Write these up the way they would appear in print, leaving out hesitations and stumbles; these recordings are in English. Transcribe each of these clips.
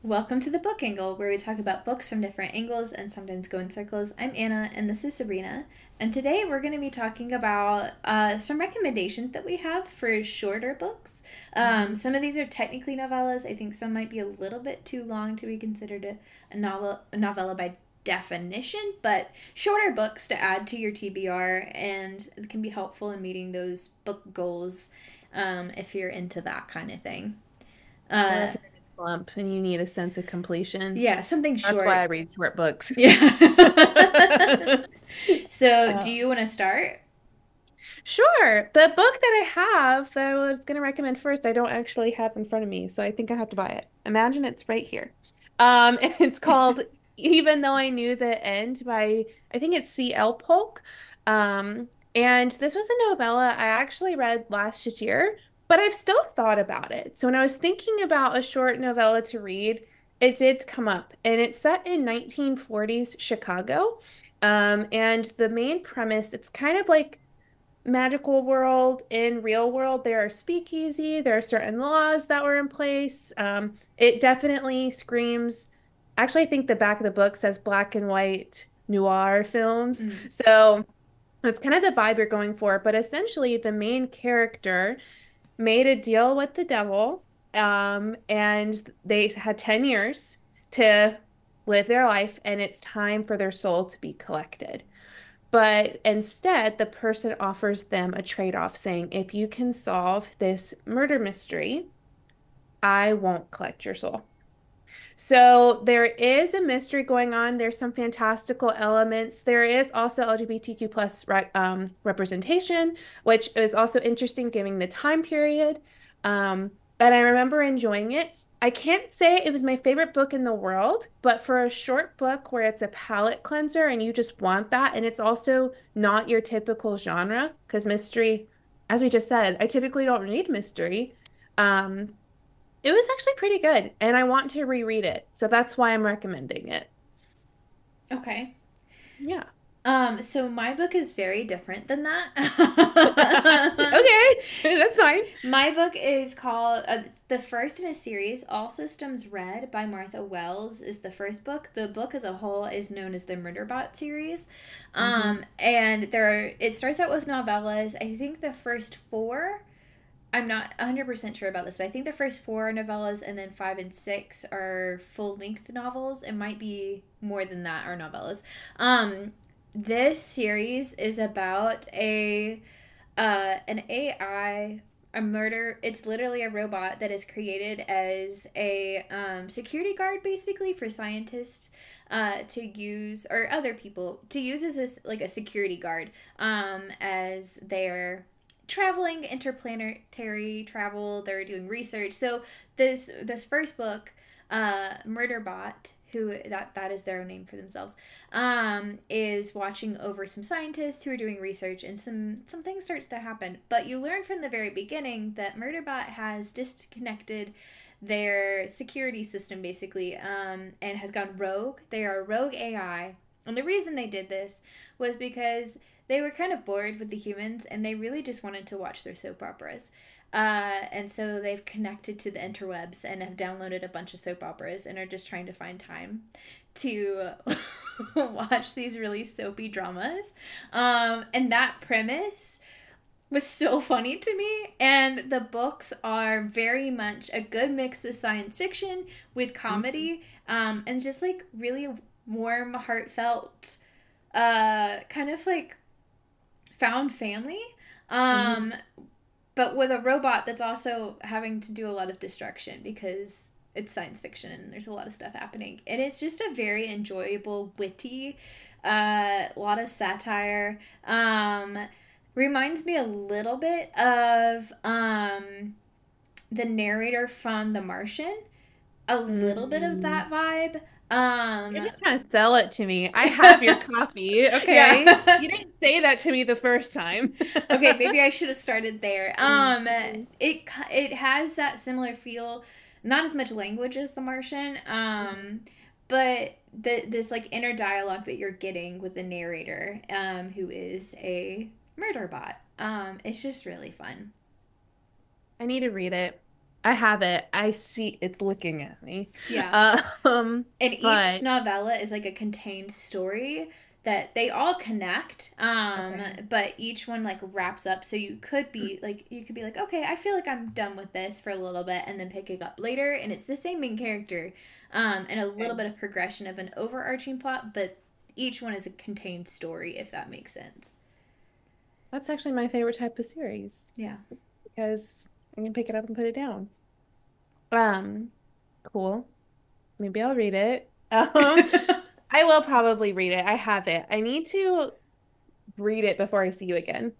Welcome to the Book Angle, where we talk about books from different angles and sometimes go in circles. I'm Anna, and this is Sabrina. And today we're going to be talking about some recommendations that we have for shorter books. Some of these are technically novellas. I think some might be a little bit too long to be considered a novella by definition, but shorter books to add to your TBR, and it can be helpful in meeting those book goals if you're into that kind of thing. Or Uh, if you're in a slump and you need a sense of completion. yeah, something That's why I short. read short books. Yeah. So, do Uh, you want to start? sure. The book that I have that I was going to recommend first, I don't actually have in front of me, so I think I have to buy it. Imagine it's right here. And it's called Even Though I Knew the End by, I think it's C.L. Polk. And this was a novella I actually read last year, but I've still thought about it. So when I was thinking about a short novella to read, it did come up, and it's set in 1940s Chicago. And the main premise, it's kind of like magical world. In real world, there are speakeasy, there are certain laws that were in place. It definitely screams, actually, I think the back of the book says black and white noir films. Mm. So that's kind of the vibe you're going for. But essentially, the main character made a deal with the devil, and they had 10 years to live their life, and it's time for their soul to be collected. But instead, the person offers them a trade-off saying, if you can solve this murder mystery, I won't collect your soul. So there is a mystery going on. There's some fantastical elements. There is also LGBTQ plus representation, which is also interesting given the time period. And I remember enjoying it. I can't say it was my favorite book in the world, but for a short book where it's a palate cleanser and you just want that, and it's also not your typical genre, because mystery, as we just said, I typically don't read mystery. Um, it was actually pretty good, and I want to reread it. So that's why I'm recommending it. Okay. Yeah. So my book is very different than that. Okay, that's fine. My book is called the first in a series. All Systems Red by Martha Wells is the first book. The book as a whole is known as the Murderbot series, Hmm. and it starts out with novellas. I think the first four. I'm not 100% sure about this, but I think the first four are novellas, and then five and six are full length novels. It might be more than that are novellas. This series is about an AI, a murder. It's literally a robot that is created as a security guard, basically for scientists to use, or other people to use as like a security guard as they're traveling interplanetary travel. They're doing research. So this first book, Murderbot, who that is their own name for themselves, is watching over some scientists who are doing research, and some things starts to happen. But you learn from the very beginning that Murderbot has disconnected their security system, basically, and has gone rogue. They are a rogue AI, and the reason they did this was because they were kind of bored with the humans, and they really just wanted to watch their soap operas. And so they've connected to the interwebs and have downloaded a bunch of soap operas and are just trying to find time to watch these really soapy dramas. And that premise was so funny to me. And the books are very much a good mix of science fiction with Hmm. comedy, and just like really warm, heartfelt, kind of like found family. Hmm. Um, but with a robot that's also having to do a lot of destruction because it's science fiction and there's a lot of stuff happening. And it's just a very enjoyable, witty, a lot of satire. Reminds me a little bit of the narrator from The Martian, a little bit of Mm. that vibe. You're just trying to sell it to me. I have your copy. Okay. Yeah. You didn't say that to me the first time. Okay, maybe I should have started there. Mhm. It has that similar feel, not as much language as The Martian, but this like inner dialogue that you're getting with the narrator, who is a murder bot. It's just really fun. I need to read it. I have it. I see it's looking at me. Yeah. Um, And each but novella is like a contained story that they all connect, okay. but each one like wraps up, so you could be like, okay, I feel like I'm done with this for a little bit, and then pick it up later, and it's the same main character, and a little Okay. bit of progression of an overarching plot, but each one is a contained story, if that makes sense. That's actually my favorite type of series Yeah. because I can pick it up and put it down. Um, cool. Maybe I'll read it. I will probably read it. I have it. I need to read it before I see you again.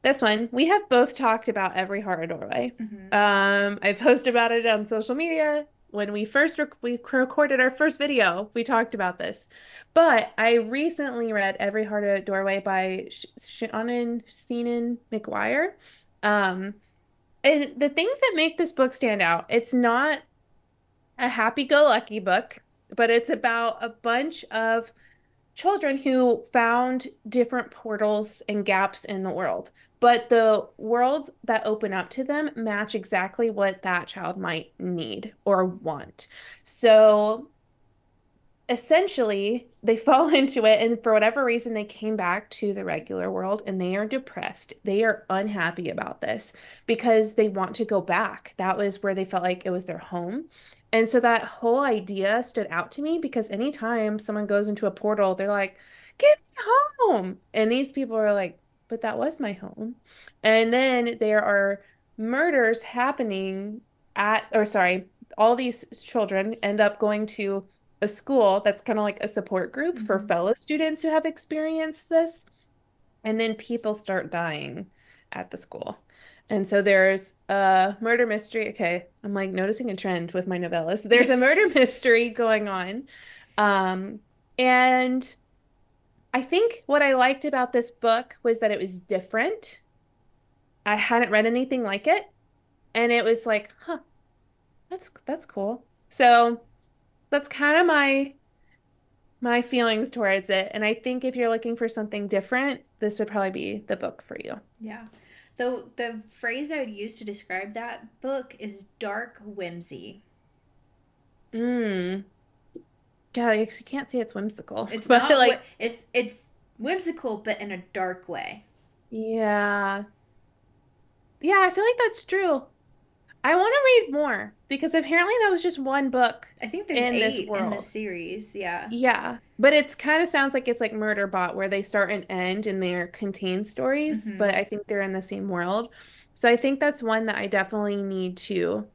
This one, we have both talked about Every Horror Doorway. Hmm. I posted about it on social media. When we first we recorded our first video, we talked about this. But I recently read Every Heart Doorway by Shannon McGuire. Um, and the things that make this book stand out, it's not a happy-go-lucky book, but it's about a bunch of children who found different portals and gaps in the world. But the worlds that open up to them match exactly what that child might need or want. So essentially they fall into it, and for whatever reason they came back to the regular world and they are depressed, they are unhappy about this because they want to go back. That was where they felt like it was their home, and so that whole idea stood out to me because anytime someone goes into a portal they're like, get me home, and these people are like, but that was my home. And then there are murders happening at, or sorry, all these children end up going to a school that's kind of like a support group for Hmm. fellow students who have experienced this. And then people start dying at the school. And so there's a murder mystery. Okay, I'm like noticing a trend with my novellas. There's a murder mystery going on. Um, and I think what I liked about this book was that it was different. I hadn't read anything like it. And it was like, huh, that's cool. So that's kind of my feelings towards it. And I think if you're looking for something different, this would probably be the book for you. Yeah. Though the phrase I would use to describe that book is dark whimsy. Mm. Yeah, you can't say it's whimsical, It's but not what like, it's whimsical, but in a dark way. yeah. Yeah, I feel like that's true. I want to read more because apparently that was just one book I think there's in this 8 in the world. series. Yeah. Yeah, but it's kind of sounds like it's like Murderbot where they start and end and they're contained stories, but Mm-hmm. I think they're in the same world. So I think that's one that I definitely need to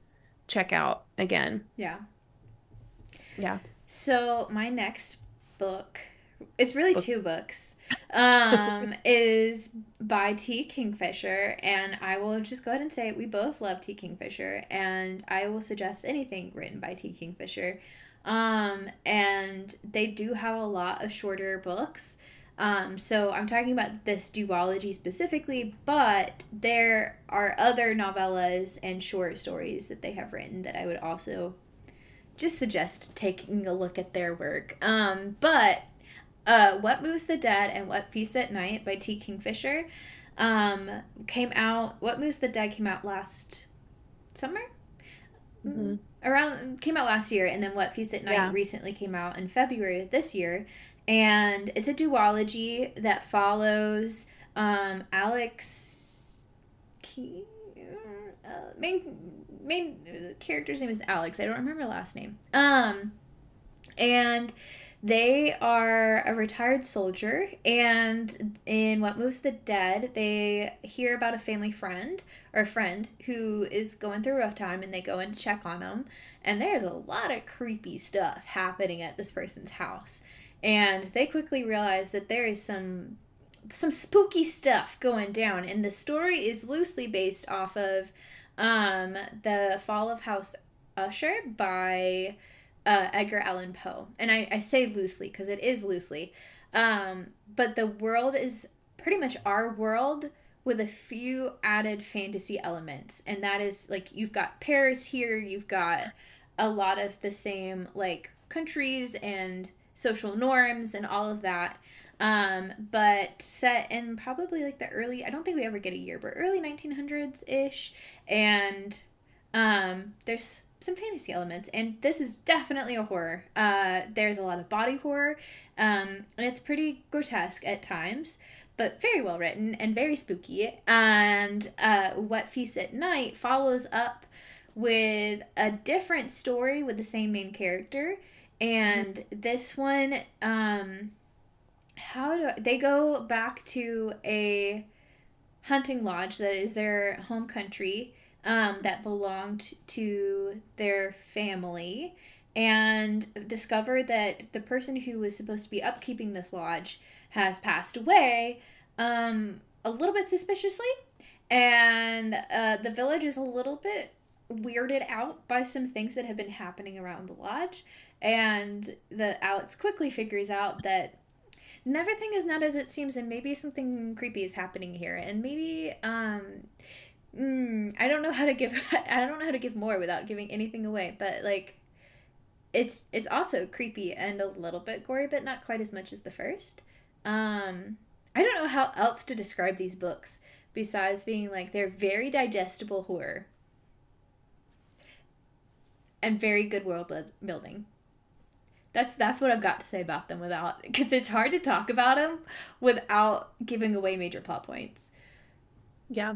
check out again. Yeah. Yeah. So my next book, it's really Book. two books, is by T. Kingfisher, and I will just go ahead and say we both love T. Kingfisher, and I will suggest anything written by T. Kingfisher. And they do have a lot of shorter books. So I'm talking about this duology specifically, but there are other novellas and short stories that they have written that I would also just suggest taking a look at their work. But What Moves the Dead and What Feasts at Night by T. Kingfisher um, came out. What Moves the Dead came out last summer? Hmm. Around came out last year, and then What Feasts at Night Yeah. recently came out in February of this year, and it's a duology that follows Alex Key. Main character's name is Alex. I don't remember the last name. And they are a retired soldier, and in What Moves the Dead, they hear about a family friend or a friend who is going through a rough time, and they go in to check on them. And there's a lot of creepy stuff happening at this person's house, and they quickly realize that there is some spooky stuff going down. And the story is loosely based off of The Fall of House Usher by Edgar Allan Poe. And I say loosely because it is loosely. But the world is pretty much our world with a few added fantasy elements. And that is like you've got Paris here, you've got a lot of the same like countries and social norms and all of that. But set in probably like the early, I don't think we ever get a year, but early 1900s ish. And There's some fantasy elements, and this is definitely a horror. There's a lot of body horror, and it's pretty grotesque at times, but very well written and very spooky. And What Feasts at Night follows up with a different story with the same main character, and this one, they go back to a hunting lodge that is their home country, that belonged to their family, and discover that the person who was supposed to be upkeeping this lodge has passed away, a little bit suspiciously. And the village is a little bit weirded out by some things that have been happening around the lodge. And Alex quickly figures out that everything is not as it seems, and maybe something creepy is happening here, and maybe I don't know how to give I don't know how to give more without giving anything away, but like it's also creepy and a little bit gory, but not quite as much as the first. I don't know how else to describe these books besides being like they're very digestible horror and very good world building. That's what I've got to say about them, without, because it's hard to talk about them without giving away major plot points. Yeah.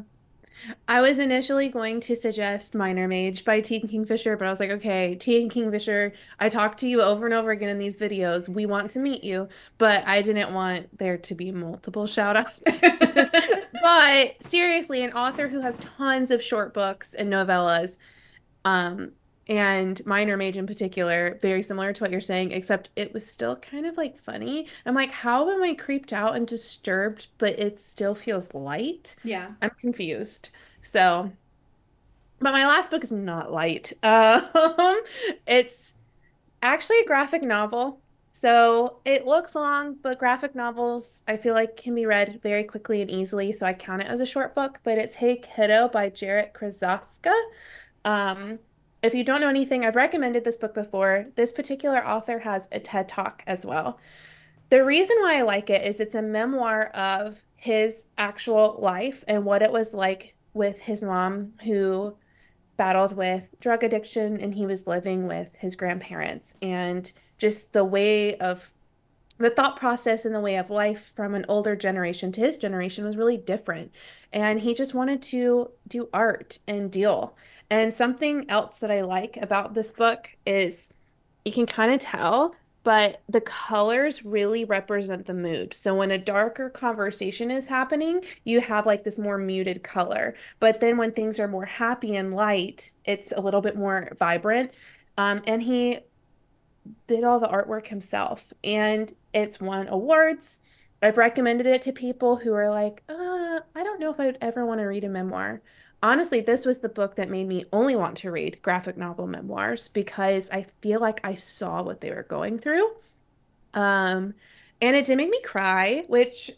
I was initially going to suggest Minor Mage by T. Kingfisher, but I was like, okay, T. Kingfisher, I talked to you over and over again in these videos. We want to meet you, but I didn't want there to be multiple shout outs. But seriously, an author who has tons of short books and novellas, um, and Minor Mage in particular, very similar to what you're saying, except it was still kind of like funny. I'm like, how am I creeped out and disturbed, but it still feels light? Yeah. I'm confused. So, but my last book is not light. It's actually a graphic novel. So it looks long, but graphic novels I feel like can be read very quickly and easily. So I count it as a short book, but it's Hey Kiddo by Jarrett Krasaska. Um, if you don't know anything, I've recommended this book before. This particular author has a TED Talk as well. The reason why I like it is it's a memoir of his actual life and what it was like with his mom, who battled with drug addiction, and he was living with his grandparents, and just the thought process and the way of life from an older generation to his generation was really different. And he just wanted to do art and deal. And something else that I like about this book is you can kind of tell, but the colors really represent the mood. So when a darker conversation is happening, you have like this more muted color. But then when things are more happy and light, it's a little bit more vibrant. And he did all the artwork himself, and it's won awards. I've recommended it to people who are like, I don't know if I would ever want to read a memoir. Honestly, this was the book that made me only want to read graphic novel memoirs because I feel like I saw what they were going through. Um, and it did make me cry, which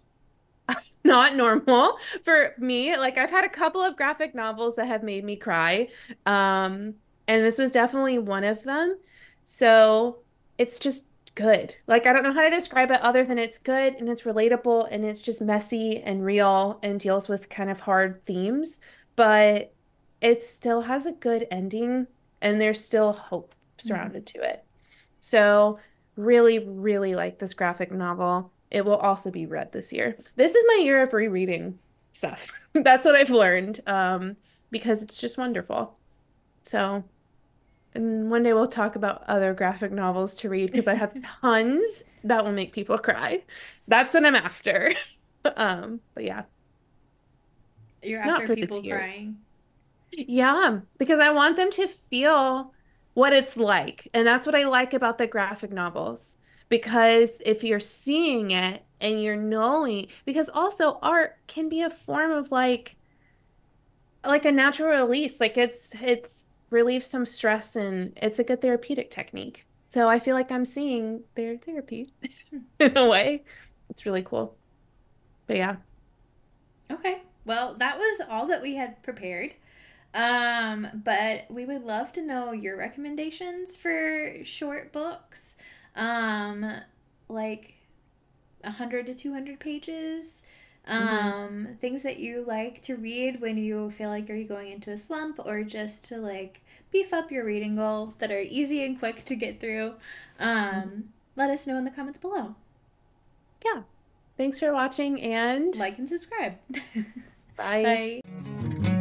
not normal for me. Like I've had a couple of graphic novels that have made me cry. And this was definitely one of them. So it's just good. Like I don't know how to describe it other than it's good and it's relatable and it's just messy and real and deals with kind of hard themes, but it still has a good ending and there's still hope Mm-hmm. surrounded to it. So really, really like this graphic novel. It will also be read this year. This is my year of rereading stuff. That's what I've learned, because it's just wonderful. So, and one day we'll talk about other graphic novels to read because I have tons that will make people cry. That's what I'm after. But yeah, You're not after for the people tears. crying. Yeah, because I want them to feel what it's like. And that's what I like about the graphic novels. Because if you're seeing it and you're knowing, because also art can be a form of like a natural release. Like it's relieves some stress and it's a good therapeutic technique. So I feel like I'm seeing their therapy in a way. It's really cool. But yeah. Okay. Well, that was all that we had prepared. But we would love to know your recommendations for short books. Um, like 100 to 200 pages. Hmm. Things that you like to read when you feel like you're going into a slump, or just to like beef up your reading goal, that are easy and quick to get through. Let us know in the comments below. Yeah. Thanks for watching and Like and subscribe. bye. Bye.